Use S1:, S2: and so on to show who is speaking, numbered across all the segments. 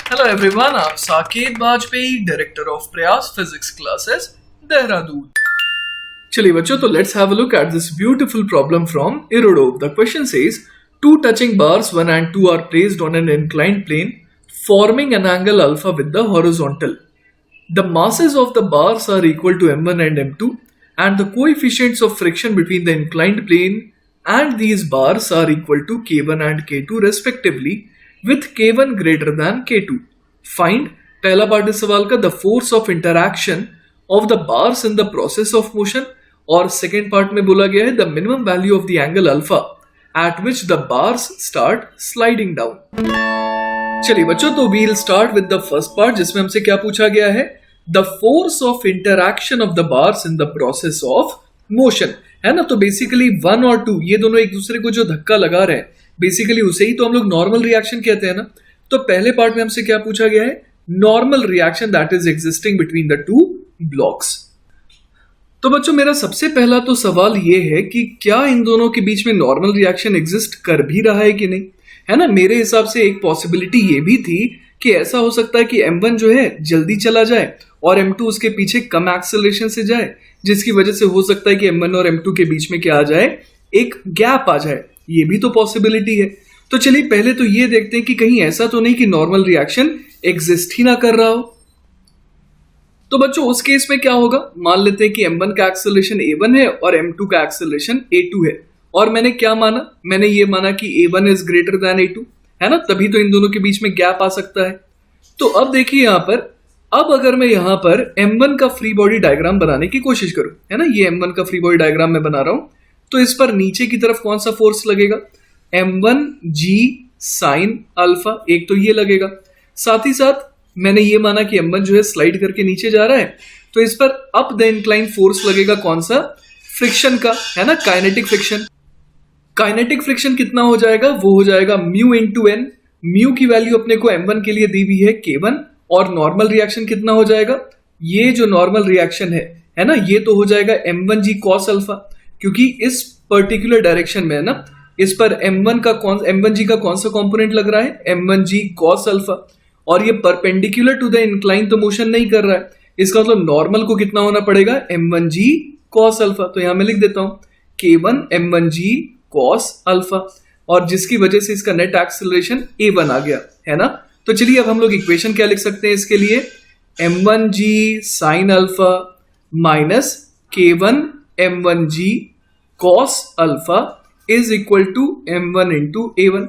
S1: Hello everyone, I'm Saket Bajpayee, Director of Prayas Physics Classes, Dehradun. चलिए बच्चों, तो let's have a look at this beautiful problem from Irodov. The question says, two touching bars 1 and 2 are placed on an inclined plane, forming an angle alpha with the horizontal. The masses of the bars are equal to m1 and m2, and the coefficients of friction between the inclined plane and these bars are equal to k1 and k2 respectively, with k1 greater than k2. Find, पहला part इस सवाल का, the force of interaction of the bars in the process of motion, और second part में बोला गया है the minimum value of the angle alpha at which the bars start sliding down. चलिए बच्चों, तो we'll start with the first part जिसमें हमसे क्या पूछा गया है, the force of interaction of the bars in the process of motion, है ना. तो बेसिकली 1 और 2 ये दोनों एक दूसरे को जो धक्का लगा रहे हैं, बेसिकली उसे ही तो हम लोग नॉर्मल रिएक्शन कहते हैं ना. तो पहले पार्ट में हमसे क्या पूछा गया है, normal reaction that is existing between the two blocks. तो बच्चों, मेरा सबसे पहला तो सवाल ये है कि क्या इन दोनों के बीच में नॉर्मल रिएक्शन एग्जिस्ट कर भी रहा है कि नहीं, है ना. मेरे हिसाब से एक पॉसिबिलिटी ये भी थी कि ऐसा हो सकता है कि m1 जो है जल्दी चला जाए और m2 उसके पीछे कम एक्सेलरेशन से जाए, जिसकी वजह से हो सकता है कि m1 और m2 के बीच में क्या आ जाए, एक गैप आ जाए. ये भी तो पॉसिबिलिटी है. तो चलिए पहले तो ये देखते हैं कि कहीं ऐसा तो नहीं कि नॉर्मल रिएक्शन एग्जिस्ट ही ना कर रहा हो. तो बच्चों उस केस में क्या होगा, मान लेते हैं कि m1 का एक्सेलरेशन a1 है और m2 का एक्सेलरेशन a2 है. और मैंने क्या माना, मैंने ये माना कि a1 is greater than a2, है ना. तभी तो इन दोनों के बीच में गैप आ सकता है. तो अब देखिए यहां पर, अब अगर मैं यहां पर m1 का फ्री बॉडी डायग्राम बनाने की कोशिश करूं, है ना, ये m1 का फ्री बॉडी डायग्राम मैं बना रहा हूं, तो इस पर नीचे की तरफ कौन सा फोर्स लगेगा, m1 g साइन अल्फा, एक तो ये लगेगा. साथ ही साथ मैंने ये माना कि m1 जो है स्लाइड करके नीचे जा रहा है, तो इस पर अप द इंक्लाइन फोर्स लगेगा कौन सा, फ्रिक्शन का, है ना, काइनेटिक फ्रिक्शन. काइनेटिक फ्रिक्शन कितना हो जाएगा, वो हो जाएगा म्यू इंटू एन. म्यू की वैल्यू अपने को m1 के लिए दी हुई है k1, और नॉर्मल रिएक्शन कितना हो जाएगा, ये जो नॉर्मल रिएक्शन है ना, ये तो हो जाएगा m1g cos अल्फा, क्योंकि इस पर्टिकुलर डायरेक्शन में है ना, इस पर m1g का कौन सा कंपोनेंट लग रहा है, m1g cos अल्फा, और ये परपेंडिकुलर टू द इंक्लाइन तो मोशन नहीं कर रहा है. इसका मतलब नॉर्मल को कितना होना पड़ेगा, m1g cos अल्फा. तो यहां मैं लिख देता हूं k1 m1g cos अल्फा, और जिसकी वजह से इसका नेट एक्सेलरेशन a1 आ गया, है ना. तो चलिए अब हम लोग इक्वेशन क्या लिख सकते हैं इसके लिए, m1g sin alpha minus k1 m1g cos alpha is equal to m1 into a1.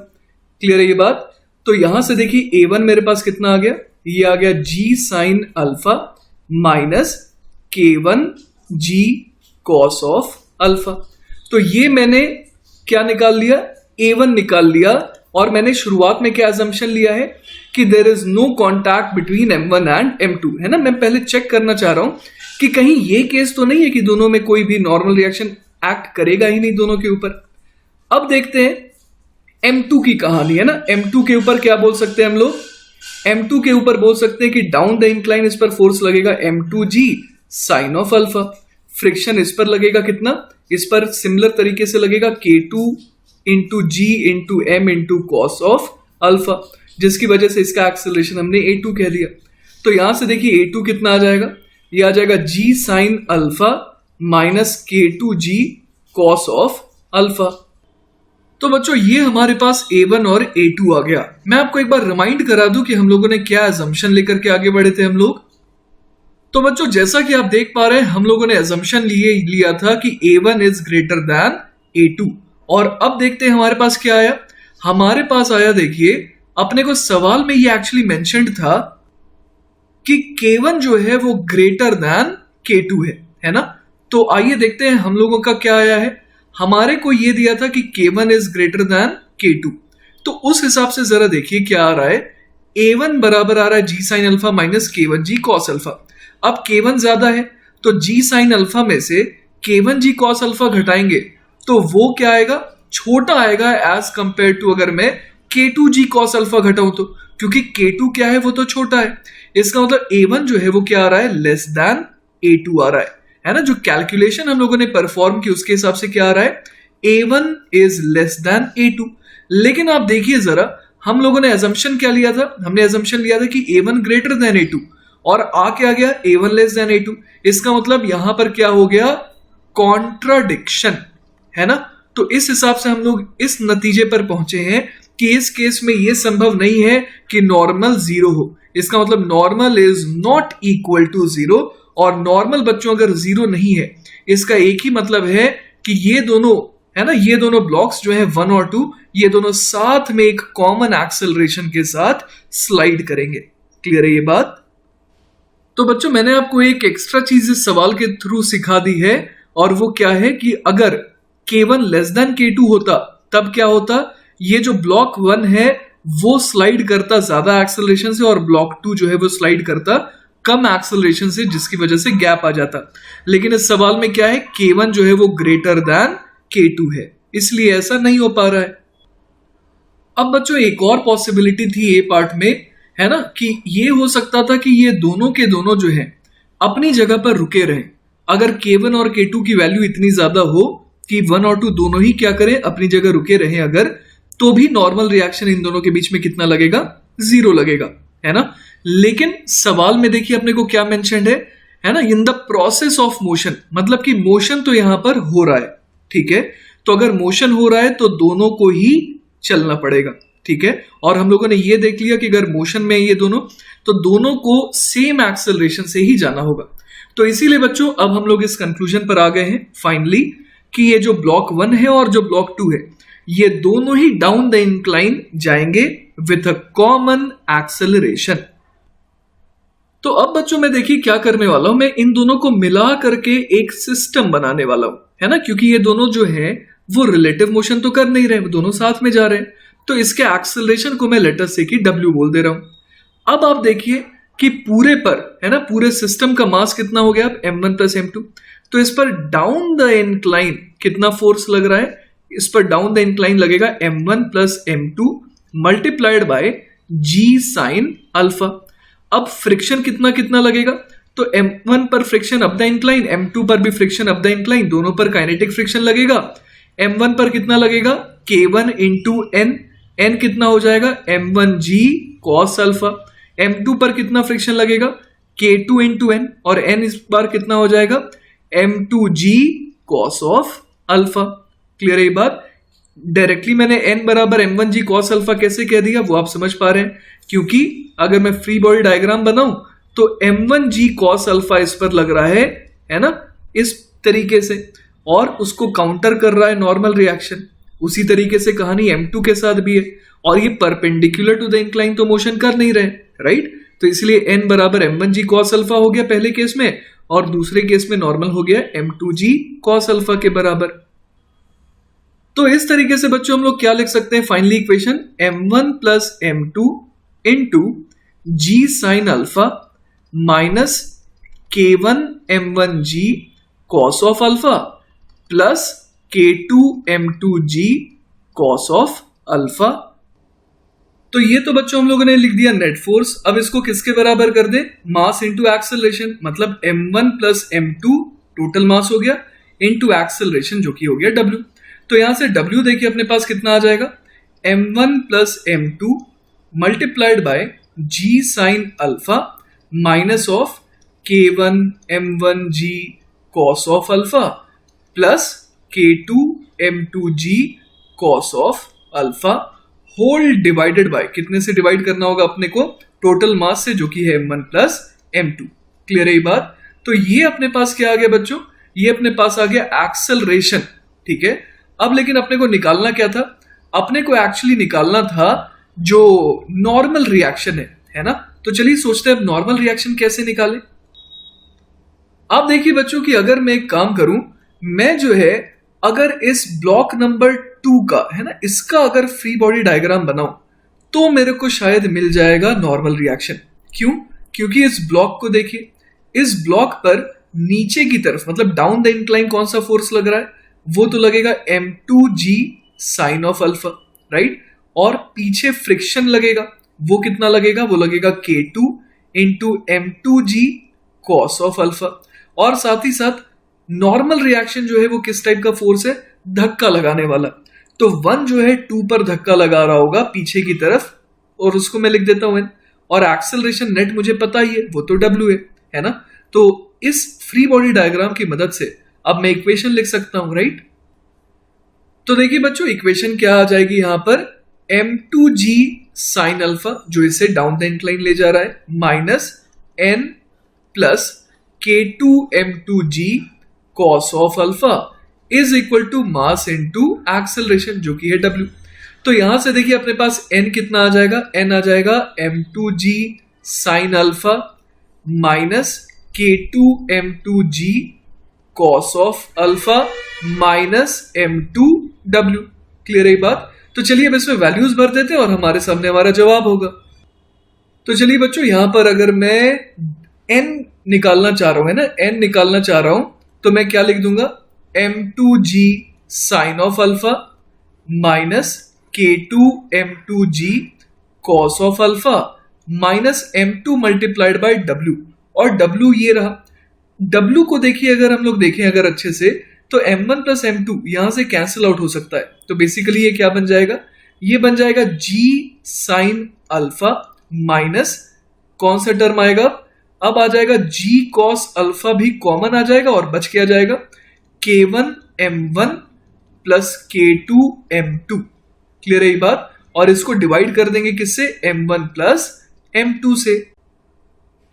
S1: Clear है ये बात. तो यहां से देखिए a1 मेरे पास कितना आ गया, ये आ गया g sin alpha minus k1 g cos of alpha. तो ये मैंने क्या निकाल लिया, a1 निकाल लिया, और मैंने शुरुआत में क्या अजम्पशन लिया है कि there is no contact between m1 and m2, है ना. मैं पहले चेक करना चाह रहा हूं कि कहीं ये केस तो नहीं है कि दोनों में कोई भी नॉर्मल रिएक्शन एक्ट करेगा ही नहीं दोनों के ऊपर. अब देखते हैं m2 की कहानी, है ना. m2 के ऊपर क्या बोल सकते हैं हम लोग, m2 के ऊपर बोल सकते हैं कि डाउन द इंक्लाइन इस पर फोर्स लगेगा m2g sine of alpha. Friction इस पर लगेगा कितना, इस पर सिमिलर तरीके से लगेगा k2 into g into m into cos of alpha, जिसकी वजह से इसका एक्सेलरेशन हमने a2 कह दिया. तो यहां से देखिए a2 कितना आ जाएगा, ये आ जाएगा g sine alpha minus k2g cos of alpha. तो बच्चों ये हमारे पास a1 और a2 आ गया. मैं आपको एक बार रिमाइंड करा दूं कि हम लोगों ने क्या अजम्पशन लेकर के आगे बढ़े थे हम लोग. तो बच्चों जैसा कि आप देख पा रहे हैं, हम लोगों ने अजम्पशन लिया था कि a1 is greater than a2, और अब देखते हैं हमारे पास क्या आया. हमारे पास आया, देखिए अपने को सवाल में ये एक्चुअली मेंशन्ड था कि k1 जो है वो ग्रेटर देन k2 है ना. तो आइए देखते हैं हम लोगों का क्या आया है. हमारे को ये दिया था कि k1 is greater than k2, तो उस हिसाब से जरा देखिए क्या आ रहा है. a1 बराबर आ रहा है g sine alpha minus k1g cos alpha. अब k1 ज्यादा है तो g साइन अल्फा में से k1g cos अल्फा घटाएंगे तो वो क्या आएगा, छोटा आएगा एज कंपेयर टू अगर मैं k2g cos अल्फा घटाऊं तो, क्योंकि k2 क्या है वो तो छोटा है. इसका मतलब a1 जो है वो क्या आ रहा है, लेस देन a2 आ रहा है ना. जो कैलकुलेशन हम लोगों ने परफॉर्म की उसके हिसाब से क्या आ रहा है, a1 is less than a2. लेकिन आप देखिए जरा, हम लोगों ने एजम्पशन क्या लिया था? हमने एजम्पशन लिया था कि A1 ग्रेटर देन A2 और क्या गया A1 लेस देन A2। इसका मतलब यहां पर क्या हो गया? कॉन्ट्राडिक्शन, है ना। तो इस हिसाब से हम लोग इस नतीजे पर पहुंचे हैं कि इस केस में यह संभव नहीं है कि नॉर्मल जीरो हो। इसका मतलब normal is not equal to zero, और नॉर्मल बच्चों अगर जीरो नहीं है इसका एक ही मतलब है कि ये दोनों, है ना, ये दोनों ब्लॉक्स जो है 1 और 2, ये दोनों साथ में एक कॉमन एक्सेलरेशन के साथ स्लाइड करेंगे। क्लियर है ये बात? तो बच्चों मैंने आपको एक एक्स्ट्रा चीज इस सवाल के थ्रू सिखा दी है, और वो क्या है कि अगर K1 लेस देन K2 होता तब क्या होता? ये जो ब्लॉक 1 है वो स्लाइड करता ज्यादा एक्सेलरेशन से, और ब्लॉक 2 जो है वो स्लाइड करता कम एक्सेलरेशन से, जिसकी वजह से गैप आ जाता। लेकिन इस सवाल में क्या है? K1 जो है वो ग्रेटर देन K2 है, इसलिए ऐसा नहीं हो पा रहा है। अब बच्चों एक और पॉसिबिलिटी थी ए पार्ट में, है ना, कि ये हो सकता था कि ये दोनों के दोनों जो है अपनी जगह पर रुके रहें। अगर K1 और K2 की वैल्यू इतनी ज्यादा हो कि 1 और 2 दोनों ही क्या करें? अपनी जगह रुके रहें अगर, तो भी नॉर्मल रिएक्शन इन दोनों के बीच में कितना लगेगा? जीरो लगेगा, है ना। लेकिन सवाल में देखिए अपने को क्या मेंशन्ड है ना, in the process of motion, मतलब कि मोशन तो यहां पर हो रहा है, ठीक है। तो अगर मोशन हो रहा है तो दोनों को ही चलना पड़ेगा, ठीक है। और हम लोगों ने ये देख लिया कि अगर मोशन में ये दोनों, तो दोनों को सेम एक्सेलरेशन से ही जाना होगा। तो इसीलिए बच्चों अब हम लोग इस कंक्लूजन पर आ गए हैं फाइनली कि ये जो ब्लॉक 1 है और जो ब्लॉक 2 है, ये दोनों ही डाउन द इंक्लाइन जाएंगे विथ अ कॉमन एक्सेलरेशन। तो अब बच्चों मैं देखिए क्या करने वाला हूं, मैं इन दोनों को मिला करके एक सिस्टम बनाने वाला हूं, है ना, क्योंकि ये दोनों जो है वो रिलेटिव मोशन तो कर नहीं रहे, दोनों साथ में जा रहे हैं। तो इसके एक्सेलरेशन को मैं लेटर से कि W बोल दे रहा हूं। अब आप देखिए कि पूरे पर, है ना, पूरे सिस्टम का मास कितना हो गया? m1 plus m2। तो इस पर डाउन द इंक्लाइन कितना फोर्स लग रहा है? इस पर डाउन द इंक्लाइन लगेगा m1 plus m2 multiplied by g sine alpha. अब फ्रिक्शन कितना कितना लगेगा? तो m1 पर friction up the incline, m2 पर भी फ्रिक्शन अप द इंक्लाइन, दोनों पर काइनेटिक फ्रिक्शन लगेगा। m1 पर कितना लगेगा? K1 इंटू n कितना हो जाएगा? m1g cos alpha. m2 पर कितना फ्रिक्शन लगेगा? K2 इंटू n, और n इस बार कितना हो जाएगा? m2g cos of alpha. Clear है ये बात? डायरेक्टली मैंने n बराबर m1g cos अल्फा कैसे कह दिया वो आप समझ पा रहे हैं, क्योंकि अगर मैं फ्री बॉडी डायग्राम बनाऊं तो m1g cos अल्फा इस पर लग रहा है ना, इस तरीके से, और उसको काउंटर कर रहा है नॉर्मल रिएक्शन। उसी तरीके से कहानी m2 के साथ भी है, और ये परपेंडिकुलर टू द इंक्लाइन तो मोशन कर नहीं रहे, राइट। तो इसलिए n बराबर m1g cos अल्फा हो गया पहले केस में, और दूसरे केस में नॉर्मल हो गया m2g cos अल्फा के बराबर। तो इस तरीके से बच्चों हम लोग क्या लिख सकते हैं finally equation? m1 plus m2 into g sine alpha minus k1 m1g cos of alpha plus k2 m2g cos of alpha. तो ये तो बच्चों हम लोगों ने लिख दिया नेट फोर्स। अब इसको किसके बराबर कर दे? मास इंटू एक्सेलरेशन, मतलब m1 plus m2 total mass हो गया इंटू एक्सेलरेशन जो कि हो गया w। तो यहां से w देखिए अपने पास कितना आ जाएगा? m1 plus m2 multiplied by g sine alpha minus of k1 m1g cos of alpha plus k2 m2g cos of alpha whole divided by, कितने से डिवाइड करना होगा अपने को? टोटल मास से, जो कि है m1 प्लस m2। क्लियर है ये बात? तो ये अपने पास क्या आ गया बच्चों? ये अपने पास आ गया एक्सेलरेशन, ठीक है। अब लेकिन अपने को निकालना क्या था? अपने को एक्चुअली निकालना था जो नॉर्मल रिएक्शन है ना। तो चलिए सोचते हैं अब नॉर्मल रिएक्शन कैसे निकालें। अब देखिए बच्चों कि अगर मैं एक काम करूं, मैं जो है अगर इस ब्लॉक नंबर 2 का, है ना, इसका अगर फ्री बॉडी डायग्राम बनाऊं तो मेरे को शायद मिल जाएगा नॉर्मल रिएक्शन। क्यों? क्योंकि इस ब्लॉक को देखिए, इस ब्लॉक पर नीचे की तरफ, मतलब डाउन द इंक्लाइन कौन सा फोर्स लग रहा है? वो तो लगेगा m2g sine of alpha, right. और पीछे फ्रिक्शन लगेगा, वो कितना लगेगा? वो लगेगा k2 into m2g cos of alpha. और साथ ही साथ नॉर्मल रिएक्शन जो है वो किस टाइप का फोर्स है? धक्का लगाने वाला। तो 1 जो है 2 पर धक्का लगा रहा होगा पीछे की तरफ, और उसको मैं लिख देता हूं n, और एक्सेलरेशन नेट मुझे पता ही है, वो तो w है ना। तो इस फ्री बॉडी डायग्राम की मदद से अब मैं इक्वेशन लिख सकता हूं, राइट। तो देखिए बच्चों, इक्वेशन क्या आ जाएगी यहां पर, m2g साइन अल्फा जो इसे डाउन द इंक्लाइन ले जा रहा है, minus n plus k2m2g cos of alpha is equal to mass into acceleration जो कि है w। तो यहां से देखिए अपने पास n कितना आ जाएगा, n आ जाएगा m2g sign alpha minus k2m2g cos of alpha minus m2w। Clear है ये बात। तो चलिए अब इसमें वैल्यूज भर देते हैं और हमारे सामने हमारा जवाब होगा। तो चलिए बच्चों, यहां पर अगर मैं n निकालना चाह रहा हूं, है ना, n निकालना चाह रहा हूं, तो मैं क्या लिख दूंगा, m2g sine of alpha minus k2m2g cos of alpha minus m2 multiplied by w, और w ये रहा। w को देखिए, अगर हम लोग देखें अगर अच्छे से, तो m1 प्लस m2 यहां से कैंसिल आउट हो सकता है। तो बेसिकली ये क्या बन जाएगा, ये बन जाएगा g साइन अल्फा माइनस कौन सा टर्म आएगा, अब आ जाएगा g कॉस अल्फा भी कॉमन आ जाएगा और बच के आ जाएगा k1m1 प्लस k2m2। क्लियर है ये बात। और इसको डिवाइड कर देंगे किससे, m1 प्लस m2 से।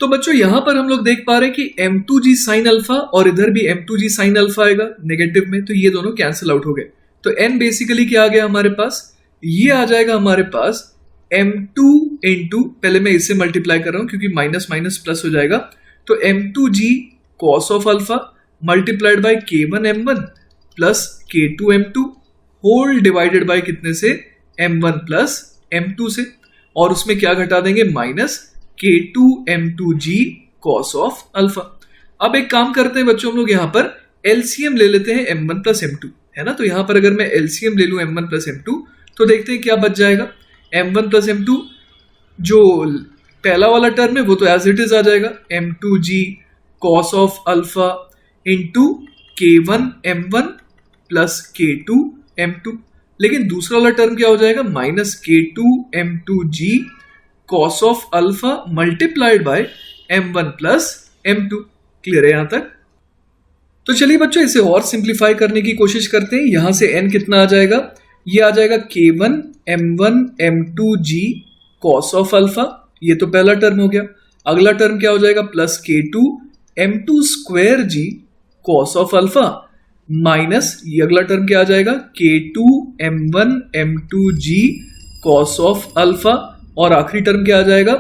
S1: तो बच्चों यहां पर हम लोग देख पा रहे हैं कि m2g साइन अल्फा और इधर भी m2g साइन अल्फा आएगा नेगेटिव में, तो ये दोनों कैंसिल आउट हो गए। तो n बेसिकली क्या आ गया हमारे पास, ये आ जाएगा हमारे पास m2 इंटू, पहले मैं इससे मल्टीप्लाई कर रहा हूं क्योंकि माइनस माइनस प्लस हो जाएगा, तो m2g cos of alpha multiplied by k1m1 plus k2m2 whole divided by कितने से, m1 प्लस m2 से, और उसमें क्या घटा देंगे, minus k2m2g cos of alpha. अब एक काम करते हैं बच्चों, हम लोग यहां पर एलसीएम ले लेते हैं m1 प्लस m2, है ना। तो यहां पर अगर मैं एलसीएम ले लूं m1 प्लस m2, तो देखते हैं क्या बच जाएगा। m1 प्लस m2 जो पहला वाला टर्म है वो तो एज इट इज आ जाएगा, m2g cos of alpha into k1m1 plus k2m2, लेकिन दूसरा वाला टर्म क्या हो जाएगा, minus k2m2g cos of alpha multiplied bye m1 plus m2। Clear है यहां तक। तो चलिए बच्चों इसे और सिंप्लीफाई करने की कोशिश करते हैं। यहां से n कितना आ जाएगा, ये आ जाएगा k1m1 m2g cos of alpha, ये तो पहला टर्म हो गया। अगला टर्म क्या हो जाएगा, plus k2m2 square g cos of alpha minus ये अगला टर्म क्या आ जाएगा, k2m1 m2g cos of alpha, और आखिरी टर्म क्या आ जाएगा,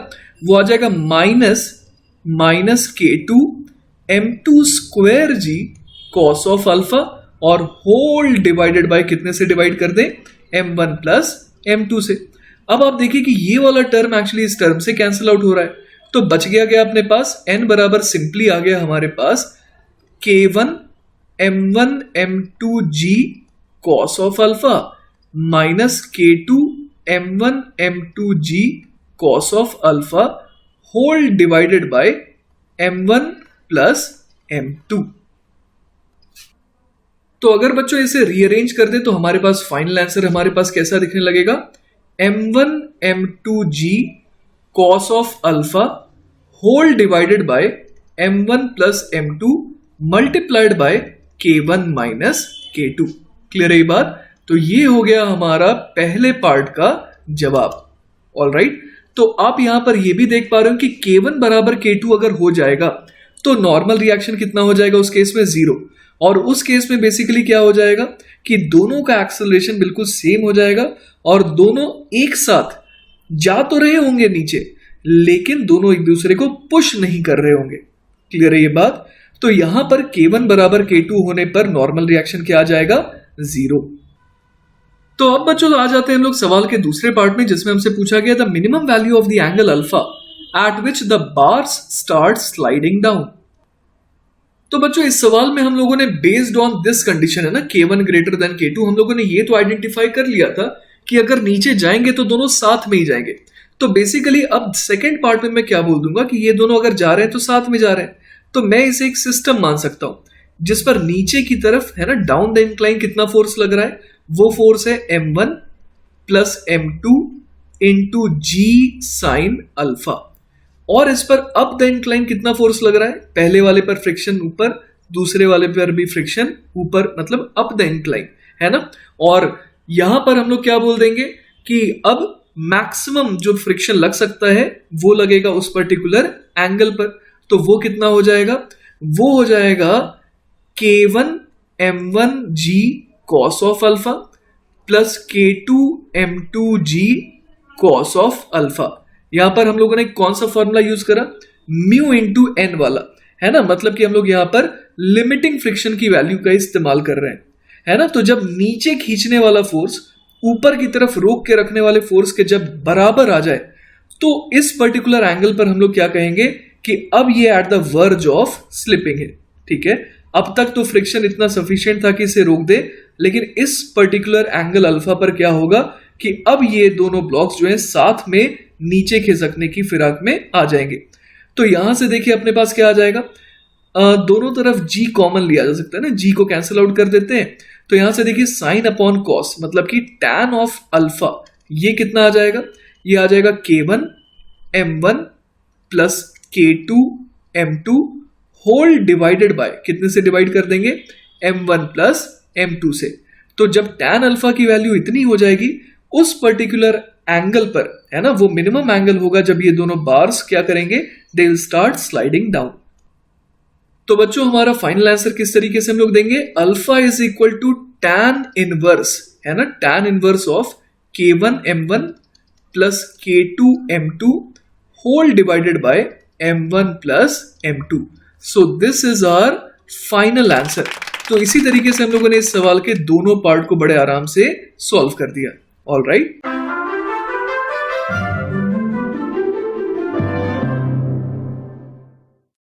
S1: वो आ जाएगा minus k2m2 square g cos of alpha, और होल डिवाइडेड बाय कितने से डिवाइड कर दें, m1 प्लस m2 से। अब आप देखिए कि ये वाला टर्म एक्चुअली इस टर्म से कैंसिल आउट हो रहा है, तो बच गया अपने पास n बराबर सिंपली आ गया हमारे पास k1 m1 m2g cos of alpha minus k2 m1 m2g cos of alpha whole divided by m1 plus m2। तो अगर बच्चों इसे रीअरेंज कर दे तो हमारे पास फाइनल आंसर हमारे पास कैसा दिखने लगेगा, m1 m2g cos of alpha whole divided by m1 plus m2 multiplied by k1 minus k2। Clear है ये बात। तो ये हो गया हमारा पहले पार्ट का जवाब। ऑलराइट, तो आप यहां पर ये भी देख पा रहे हो कि k1 बराबर k2 अगर हो जाएगा तो नॉर्मल रिएक्शन कितना हो जाएगा उस केस में, 0। और उस केस में बेसिकली क्या हो जाएगा कि दोनों का एक्सेलरेशन बिल्कुल सेम हो जाएगा और दोनों एक साथ जा तो रहे होंगे नीचे, लेकिन दोनों एक दूसरे को पुश नहीं कर रहे होंगे। क्लियर है ये बात। तो यहां पर k1 बराबर k2 होने पर नॉर्मल रिएक्शन क्या आ जाएगा, 0। तो अब बच्चों आ जाते हैं हम लोग सवाल के दूसरे पार्ट में, जिसमें हमसे पूछा गया the minimum value of the angle alpha eight which the bars start sliding down. तो बच्चों इस सवाल में हम लोगों ने बेस्ड ऑन दिस कंडीशन है ना, k1 ग्रेटर देन k2, हम लोगों ने ये तो आइडेंटिफाई कर लिया था कि अगर नीचे जाएंगे तो दोनों साथ में ही जाएंगे। तो बेसिकली अब सेकेंड पार्ट में मैं क्या बोल दूंगा कि ये दोनों अगर जा रहे हैं तो साथ में जा रहे हैं, तो मैं इसे एक सिस्टम मान सकता हूं जिस पर नीचे की तरफ है ना डाउन द इंक्लाइन कितना फोर्स लग रहा है, वो फोर्स है m1 प्लस m2 इंटू जी साइन अल्फा। और इस पर अप द इंक्लाइन कितना फोर्स लग रहा है? पहले वाले पर फ्रिक्शन ऊपर, दूसरे वाले पर भी फ्रिक्शन ऊपर, मतलब अप द इंक्लाइन, है ना। और यहां पर हम लोग क्या बोल देंगे कि अब मैक्सिमम जो फ्रिक्शन लग सकता है वो लगेगा उस पर्टिकुलर एंगल पर। तो वो कितना हो जाएगा? वो हो जाएगा K1 M1 G cos of alpha plus K2 M2 G cos of alpha. यहां पर हम लोगों ने कौन सा फॉर्मूला यूज करा? म्यू इंटू एन वाला, है ना। मतलब कि हम लोग यहां पर लिमिटिंग फ्रिक्शन की वैल्यू का इस्तेमाल कर रहे हैं, है ना। तो जब नीचे खींचने वाला फोर्स ऊपर की तरफ रोक के रखने वाले फोर्स के जब बराबर आ जाए तो इस पर्टिकुलर एंगल पर हम लोग क्या कहेंगे कि अब ये at the verge of slipping है, ठीक है। अब तक तो फ्रिक्शन इतना सफिशिएंट था कि इसे रोक दे, लेकिन इस पर्टिकुलर एंगल अल्फा पर क्या होगा कि अब ये दोनों ब्लॉक्स जो हैं साथ में नीचे खिसकने की फिराक में आ जाएंगे। तो यहां से देखिए अपने पास क्या आ जाएगा, दोनों तरफ जी कॉमन लिया जा सकता है ना, जी को कैंसिल आउट कर देते हैं। तो यहां से देखिए साइन अपॉन कॉस, मतलब कि टैन ऑफ अल्फा, ये कितना आ जाएगा? ये आ जाएगा K1 M1 plus K2 M2 whole divided by, कितने से डिवाइड कर देंगे? M1 प्लस M2 से। तो जब टैन अल्फा की वैल्यू इतनी हो जाएगी उस पर्टिकुलर एंगल पर, है ना, वो मिनिमम एंगल होगा जब ये दोनों बार्स क्या करेंगे? They will start sliding down. तो बच्चों हमारा फाइनल आंसर किस तरीके से हम लोग देंगे? Alpha is equal to tan inverse, है ना, tan inverse of K1 M1 plus K2 M2 whole divided by M1 plus M2। So this is our final answer. तो इसी तरीके से हम लोगों ने इस सवाल के दोनों पार्ट को बड़े आराम से सॉल्व कर दिया। All right.